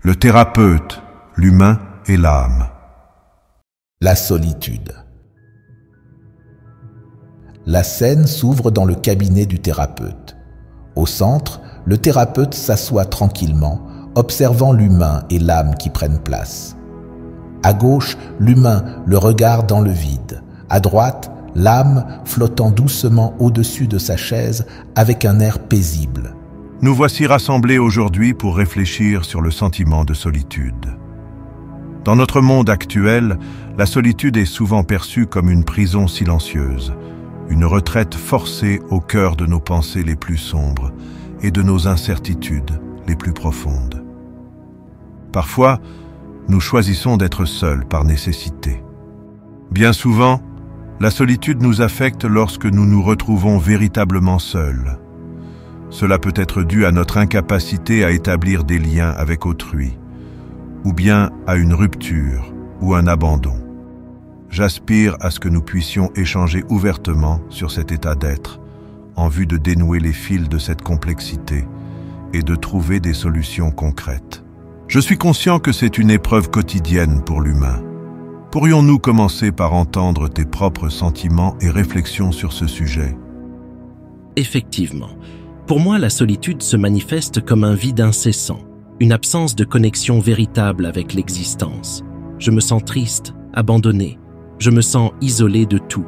le thérapeute, l'humain et l'âme. La solitude. La scène s'ouvre dans le cabinet du thérapeute. Au centre, le thérapeute s'assoit tranquillement, observant l'humain et l'âme qui prennent place. À gauche, l'humain, le regard dans le vide. À droite, l'âme flottant doucement au-dessus de sa chaise avec un air paisible. Nous voici rassemblés aujourd'hui pour réfléchir sur le sentiment de solitude. Dans notre monde actuel, la solitude est souvent perçue comme une prison silencieuse, une retraite forcée au cœur de nos pensées les plus sombres et de nos incertitudes les plus profondes. Parfois, nous choisissons d'être seuls par nécessité. Bien souvent, la solitude nous affecte lorsque nous nous retrouvons véritablement seuls. Cela peut être dû à notre incapacité à établir des liens avec autrui, ou bien à une rupture ou un abandon. J'aspire à ce que nous puissions échanger ouvertement sur cet état d'être, en vue de dénouer les fils de cette complexité et de trouver des solutions concrètes. Je suis conscient que c'est une épreuve quotidienne pour l'humain. Pourrions-nous commencer par entendre tes propres sentiments et réflexions sur ce sujet? Effectivement. Pour moi, la solitude se manifeste comme un vide incessant, une absence de connexion véritable avec l'existence. Je me sens triste, abandonné, je me sens isolé de tout.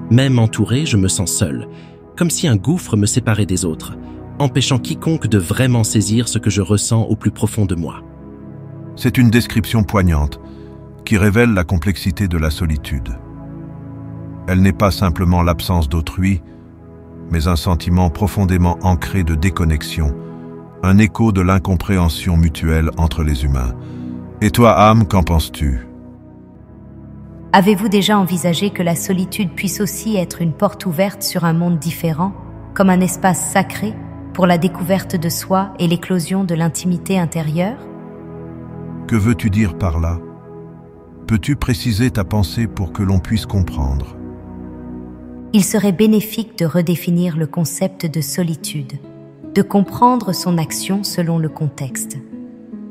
Même entouré, je me sens seul, comme si un gouffre me séparait des autres, empêchant quiconque de vraiment saisir ce que je ressens au plus profond de moi. C'est une description poignante qui révèle la complexité de la solitude. Elle n'est pas simplement l'absence d'autrui, mais un sentiment profondément ancré de déconnexion, un écho de l'incompréhension mutuelle entre les humains. Et toi, âme, qu'en penses-tu? Avez-vous déjà envisagé que la solitude puisse aussi être une porte ouverte sur un monde différent, comme un espace sacré pour la découverte de soi et l'éclosion de l'intimité intérieure? Que veux-tu dire par là? Peux-tu préciser ta pensée pour que l'on puisse comprendre? Il serait bénéfique de redéfinir le concept de solitude, de comprendre son action selon le contexte.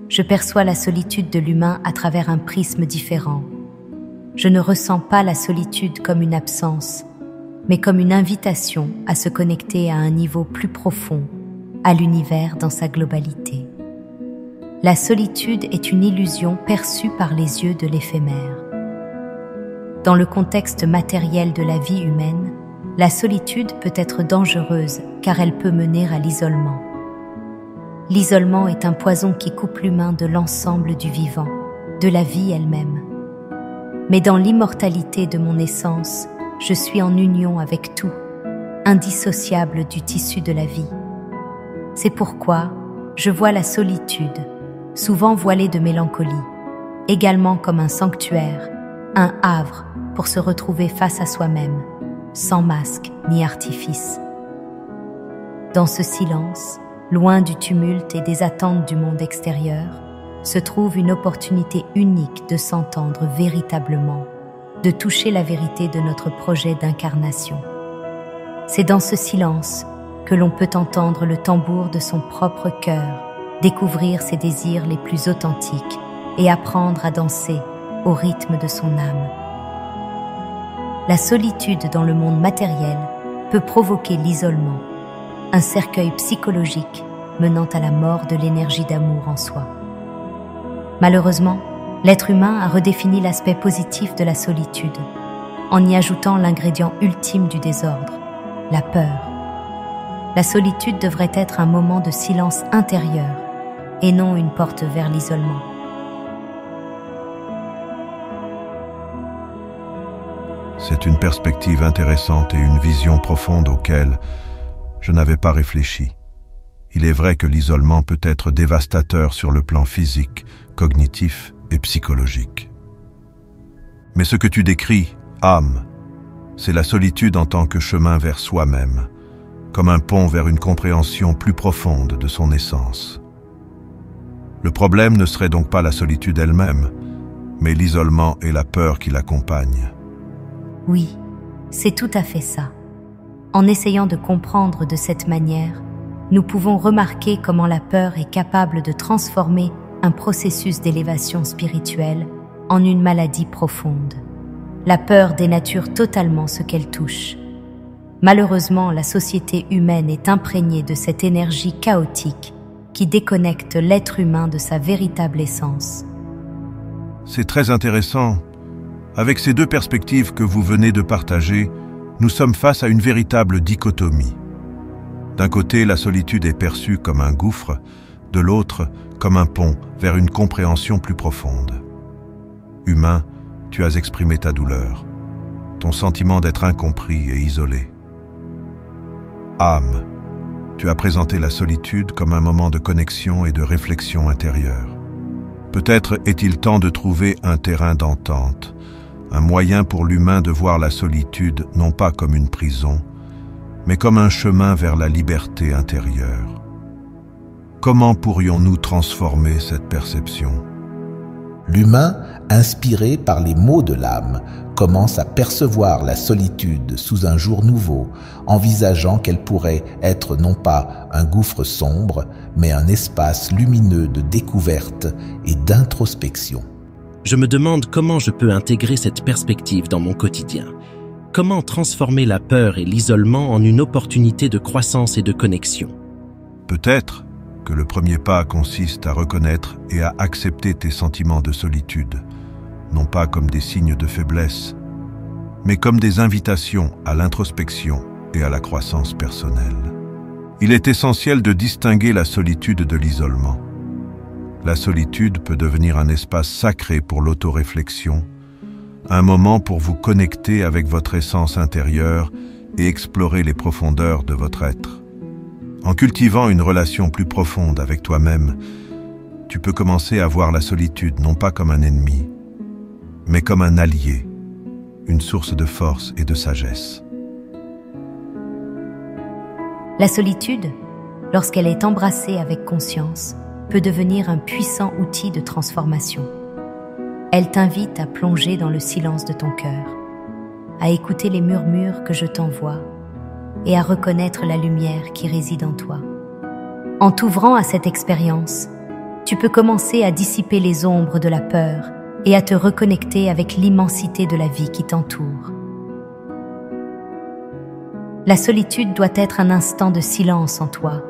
Je perçois la solitude de l'humain à travers un prisme différent. Je ne ressens pas la solitude comme une absence, mais comme une invitation à se connecter à un niveau plus profond, à l'univers dans sa globalité. La solitude est une illusion perçue par les yeux de l'éphémère. Dans le contexte matériel de la vie humaine, la solitude peut être dangereuse car elle peut mener à l'isolement. L'isolement est un poison qui coupe l'humain de l'ensemble du vivant, de la vie elle-même. Mais dans l'immortalité de mon essence, je suis en union avec tout, indissociable du tissu de la vie. C'est pourquoi je vois la solitude, souvent voilée de mélancolie, également comme un sanctuaire, un havre pour se retrouver face à soi-même, sans masque ni artifice. Dans ce silence, loin du tumulte et des attentes du monde extérieur, se trouve une opportunité unique de s'entendre véritablement, de toucher la vérité de notre projet d'incarnation. C'est dans ce silence que l'on peut entendre le tambour de son propre cœur, découvrir ses désirs les plus authentiques et apprendre à danser au rythme de son âme. La solitude dans le monde matériel peut provoquer l'isolement, un cercueil psychologique menant à la mort de l'énergie d'amour en soi. Malheureusement, l'être humain a redéfini l'aspect positif de la solitude, en y ajoutant l'ingrédient ultime du désordre, la peur. La solitude devrait être un moment de silence intérieur, et non une porte vers l'isolement. C'est une perspective intéressante et une vision profonde auxquelles je n'avais pas réfléchi. Il est vrai que l'isolement peut être dévastateur sur le plan physique, cognitif et psychologique. Mais ce que tu décris, âme, c'est la solitude en tant que chemin vers soi-même, comme un pont vers une compréhension plus profonde de son essence. Le problème ne serait donc pas la solitude elle-même, mais l'isolement et la peur qui l'accompagnent. Oui, c'est tout à fait ça. En essayant de comprendre de cette manière, nous pouvons remarquer comment la peur est capable de transformer un processus d'élévation spirituelle en une maladie profonde. La peur dénature totalement ce qu'elle touche. Malheureusement, la société humaine est imprégnée de cette énergie chaotique qui déconnecte l'être humain de sa véritable essence. C'est très intéressant. Avec ces deux perspectives que vous venez de partager, nous sommes face à une véritable dichotomie. D'un côté, la solitude est perçue comme un gouffre, de l'autre, comme un pont vers une compréhension plus profonde. Humain, tu as exprimé ta douleur, ton sentiment d'être incompris et isolé. Âme, tu as présenté la solitude comme un moment de connexion et de réflexion intérieure. Peut-être est-il temps de trouver un terrain d'entente, un moyen pour l'humain de voir la solitude non pas comme une prison, mais comme un chemin vers la liberté intérieure. Comment pourrions-nous transformer cette perception ? L'humain, inspiré par les mots de l'âme, commence à percevoir la solitude sous un jour nouveau, envisageant qu'elle pourrait être non pas un gouffre sombre, mais un espace lumineux de découverte et d'introspection. Je me demande comment je peux intégrer cette perspective dans mon quotidien. Comment transformer la peur et l'isolement en une opportunité de croissance et de connexion ? Peut-être que le premier pas consiste à reconnaître et à accepter tes sentiments de solitude, non pas comme des signes de faiblesse, mais comme des invitations à l'introspection et à la croissance personnelle. Il est essentiel de distinguer la solitude de l'isolement. La solitude peut devenir un espace sacré pour l'autoréflexion, un moment pour vous connecter avec votre essence intérieure et explorer les profondeurs de votre être. En cultivant une relation plus profonde avec toi-même, tu peux commencer à voir la solitude non pas comme un ennemi, mais comme un allié, une source de force et de sagesse. La solitude, lorsqu'elle est embrassée avec conscience, peut devenir un puissant outil de transformation. Elle t'invite à plonger dans le silence de ton cœur, à écouter les murmures que je t'envoie et à reconnaître la lumière qui réside en toi. En t'ouvrant à cette expérience, tu peux commencer à dissiper les ombres de la peur et à te reconnecter avec l'immensité de la vie qui t'entoure. La solitude doit être un instant de silence en toi,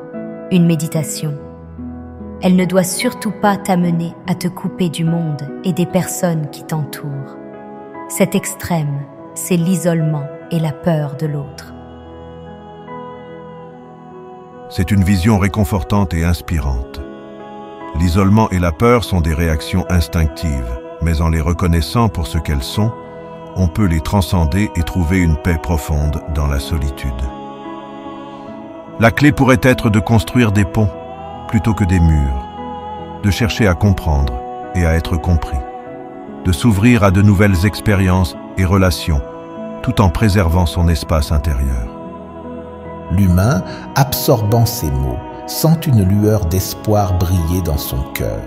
une méditation. Elle ne doit surtout pas t'amener à te couper du monde et des personnes qui t'entourent. Cet extrême, c'est l'isolement et la peur de l'autre. C'est une vision réconfortante et inspirante. L'isolement et la peur sont des réactions instinctives, mais en les reconnaissant pour ce qu'elles sont, on peut les transcender et trouver une paix profonde dans la solitude. La clé pourrait être de construire des ponts plutôt que des murs, de chercher à comprendre et à être compris, de s'ouvrir à de nouvelles expériences et relations, tout en préservant son espace intérieur. L'humain, absorbant ces mots, sent une lueur d'espoir briller dans son cœur.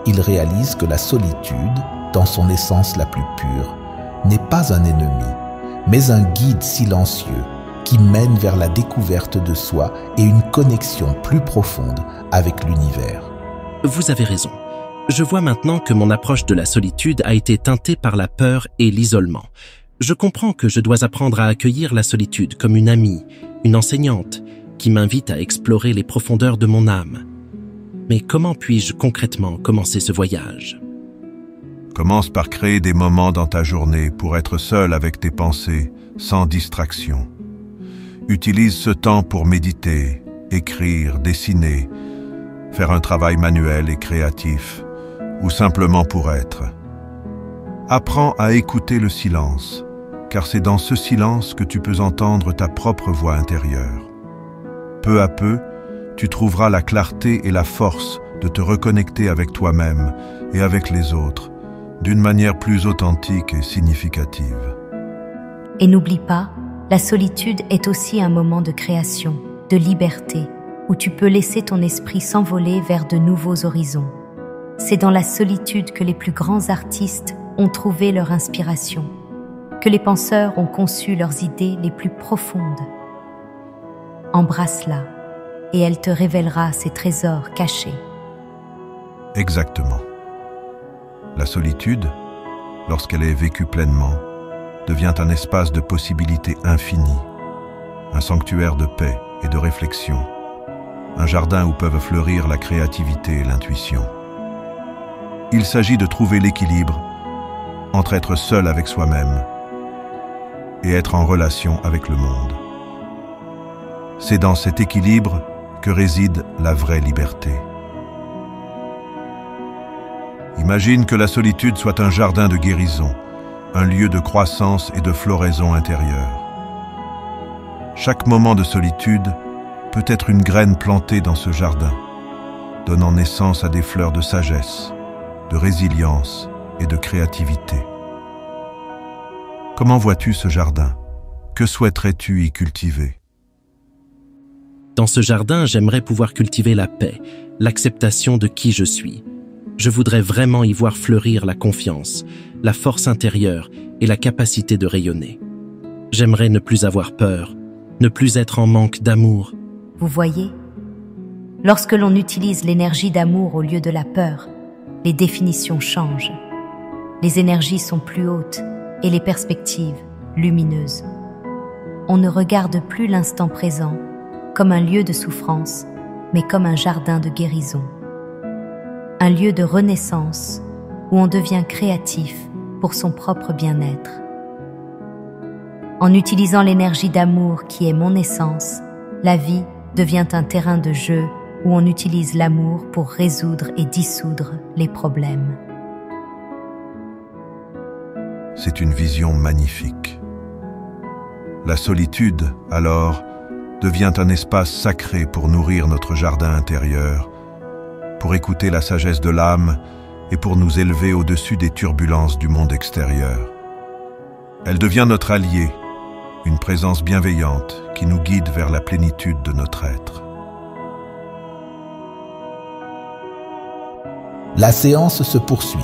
Il réalise que la solitude, dans son essence la plus pure, n'est pas un ennemi, mais un guide silencieux qui mène vers la découverte de soi et une connexion plus profonde avec l'univers. Vous avez raison. Je vois maintenant que mon approche de la solitude a été teintée par la peur et l'isolement. Je comprends que je dois apprendre à accueillir la solitude comme une amie, une enseignante, qui m'invite à explorer les profondeurs de mon âme. Mais comment puis-je concrètement commencer ce voyage ? Commence par créer des moments dans ta journée pour être seul avec tes pensées, sans distraction. Utilise ce temps pour méditer, écrire, dessiner, faire un travail manuel et créatif, ou simplement pour être. Apprends à écouter le silence, car c'est dans ce silence que tu peux entendre ta propre voix intérieure. Peu à peu, tu trouveras la clarté et la force de te reconnecter avec toi-même et avec les autres, d'une manière plus authentique et significative. Et n'oublie pas, la solitude est aussi un moment de création, de liberté, où tu peux laisser ton esprit s'envoler vers de nouveaux horizons. C'est dans la solitude que les plus grands artistes ont trouvé leur inspiration, que les penseurs ont conçu leurs idées les plus profondes. Embrasse-la, et elle te révélera ses trésors cachés. Exactement. La solitude, lorsqu'elle est vécue pleinement, devient un espace de possibilités infinies, un sanctuaire de paix et de réflexion, un jardin où peuvent fleurir la créativité et l'intuition. Il s'agit de trouver l'équilibre entre être seul avec soi-même et être en relation avec le monde. C'est dans cet équilibre que réside la vraie liberté. Imagine que la solitude soit un jardin de guérison, un lieu de croissance et de floraison intérieure. Chaque moment de solitude peut être une graine plantée dans ce jardin, donnant naissance à des fleurs de sagesse, de résilience et de créativité. Comment vois-tu ce jardin? Que souhaiterais-tu y cultiver? Dans ce jardin, j'aimerais pouvoir cultiver la paix, l'acceptation de qui je suis. Je voudrais vraiment y voir fleurir la confiance, la force intérieure et la capacité de rayonner. J'aimerais ne plus avoir peur, ne plus être en manque d'amour. Vous voyez, lorsque l'on utilise l'énergie d'amour au lieu de la peur, les définitions changent. Les énergies sont plus hautes et les perspectives lumineuses. On ne regarde plus l'instant présent comme un lieu de souffrance, mais comme un jardin de guérison. Un lieu de renaissance où on devient créatif pour son propre bien-être. En utilisant l'énergie d'amour qui est mon essence, la vie devient un terrain de jeu où on utilise l'amour pour résoudre et dissoudre les problèmes. C'est une vision magnifique. La solitude, alors, devient un espace sacré pour nourrir notre jardin intérieur, pour écouter la sagesse de l'âme et pour nous élever au-dessus des turbulences du monde extérieur. Elle devient notre allié, une présence bienveillante qui nous guide vers la plénitude de notre être. La séance se poursuit,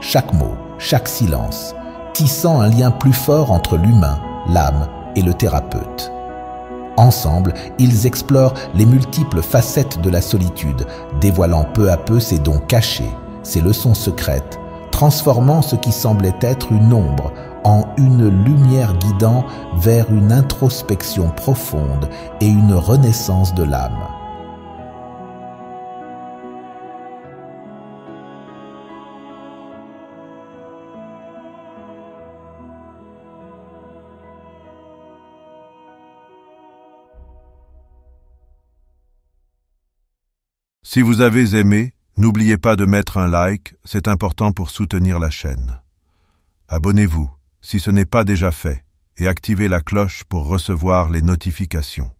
chaque mot, chaque silence, tissant un lien plus fort entre l'humain, l'âme et le thérapeute. Ensemble, ils explorent les multiples facettes de la solitude, dévoilant peu à peu ses dons cachés, ses leçons secrètes, transformant ce qui semblait être une ombre en une lumière guidant vers une introspection profonde et une renaissance de l'âme. Si vous avez aimé, n'oubliez pas de mettre un like, c'est important pour soutenir la chaîne. Abonnez-vous si ce n'est pas déjà fait et activez la cloche pour recevoir les notifications.